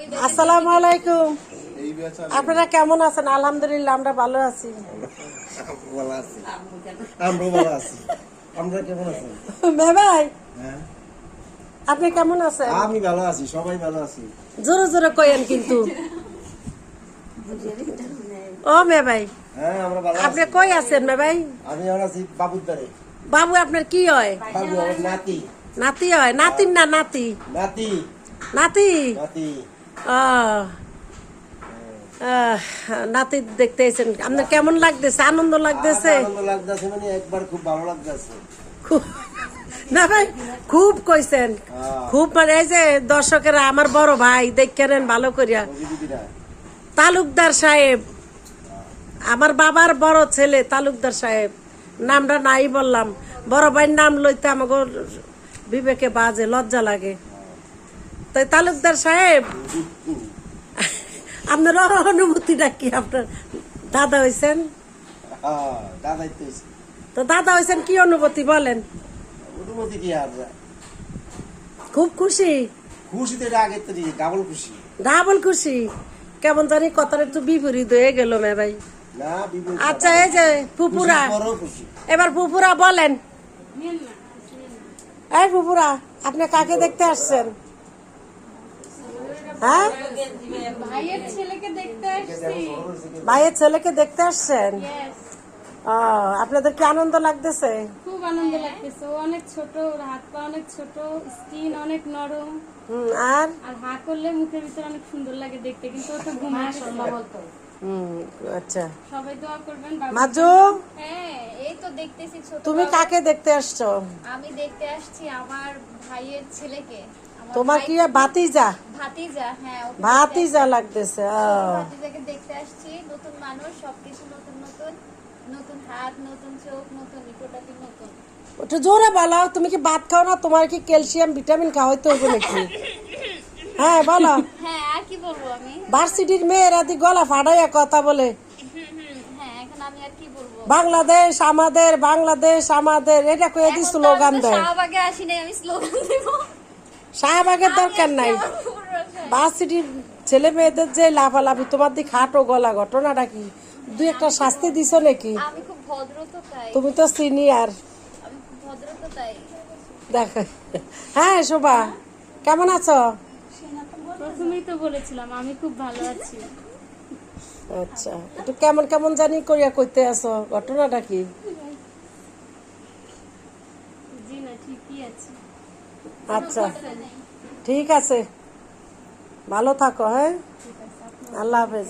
আসসালামু আলাইকুম। আপনারা কেমন আছেন? আলহামদুলিল্লাহ আমরা ভালো আছি। ভাই আপনি কেমন আছেন? আমি ভালো আছি, সবাই ভালো আছি। জোরে জোরে কইেন কিন্তু। ও মে ভাই, হ্যাঁ আমরা ভালো আপনি আছি। কই আছেন মে ভাই? আমি এখন আছি বাবুদ্দারে। বাবু আপনার কি হয়? বাবু আমার নাতি। নাতি হয়? নাতিন না নাতি? নাতি নাতি। নাতি আহ, নাতি দেখতে এসেছেন, আপনার কেমন লাগতেছে? আনন্দ লাগতেছে? আনন্দ লাগতেছে, মানে একবার খুব ভালো লাগতেছে। না ভাই খুব কইছেন, খুব মানে এই যে দর্শকেরা আমার বড় ভাই দেখেন ভালো করিয়া, তালুকদার সাহেব, আমার বাবার বড় ছেলে তালুকদার সাহেব, নামটা নাই বললাম, বড় ভাইয়ের নাম লইতে আমাকে বিবেকে বাজে, লজ্জা লাগে। তাই তালুকদার সাহেব, আপনার অনুভূতিটা কি? আপনার দাদা হয়েছেন তো, দাদা হয়েছেন, কি অনুভূতি বলেন? অনুমতি কি আর খুব খুশি? খুশি তো এটা আগের থেকে ডাবল খুশি। ডাবল খুশি? কেমন জানি কথাটা একটু বিপরীত হয়ে গেল মে ভাই। না বিপরীত। আচ্ছা এই যে ফুপুরা, খুশি। এবার ফুপুরা বলেন। এই ফুপুরা, আপনি কাকে দেখতে আসছেন? হ্যাঁ, ভাইয়ের ছেলেকে দেখতে আসছি। ভাইয়ের ছেলেকে দেখতে আসছেন? আপনাদের কি আনন্দ লাগতেছে? খুব আনন্দ লাগতেছে। ও অনেক ছোট, ওর হাত পা অনেক ছোট, স্কিন অনেক নরম, আর আর হা করলে মুখের ভিতরে অনেক সুন্দর লাগে দেখতে, কিন্তু ও তো ঘুমাচ্ছে। আচ্ছা, সবাই দোয়া করবেন। মাজু হ্যাঁ, এই তো দেখতেছি ছোট তুমি বাবু। কাকে দেখতে আসছো? আমি দেখতে আসছি আমার ভাইয়ের ছেলেকে। আমার তোমার ভাই- কি ভাতিজা? ভাতিজা, হ্যাঁ ওকে ভাতিজা লাগতেছে। ভাতিজাকে দেখতে আসছি। নতুন মানুষ, সবকিছু নতুন নতুন, নতুন হাত, নতুন চোখ, নতুন টোটালি নতুন। একটু জোরে বলো, তুমি কি ভাত খাও না? তোমার কি ক্যালসিয়াম ভিটামিন খাওয়াইতে হবে নাকি? হ্যাঁ বলো। হ্যাঁ, আর কি বলবো আমি? ভার্সিটির মেয়েরা দি গলা ফাটাইয়া কথা বলে, হ্যাঁ, এখন আমি আর কি বলবো? বাংলাদেশ আমাদের, বাংলাদেশ আমাদের, এটা কয়ে দি স্লোগান দেয়। শাহবাগে আসি নাই, আমি স্লোগান দেব। শাহবাগের দরকার নাই। ভার্সিটির ছেলে মেয়েদের যে লাফালাফি, তোমার দিক হাঁটো গলা, ঘটনাটা কি? দুই একটা শাস্তি দিছো নাকি? আমি খুব ভদ্র তো তাই। তুমি তো সিনিয়র। আমি খুব ভদ্র তো তাই। দেখ, হ্যাঁ শোভা কেমন আছো? প্রথমেই তো বলেছিলাম আমি খুব ভালো আছি। আচ্ছা, একটু কেমন কেমন জানি করিয়া কইতে আছো, ঘটনাটা কি? জি না, ঠিকই আছে। আচ্ছা ঠিক আছে, ভালো থাকো। হ্যাঁ, আল্লাহ হাফেজ।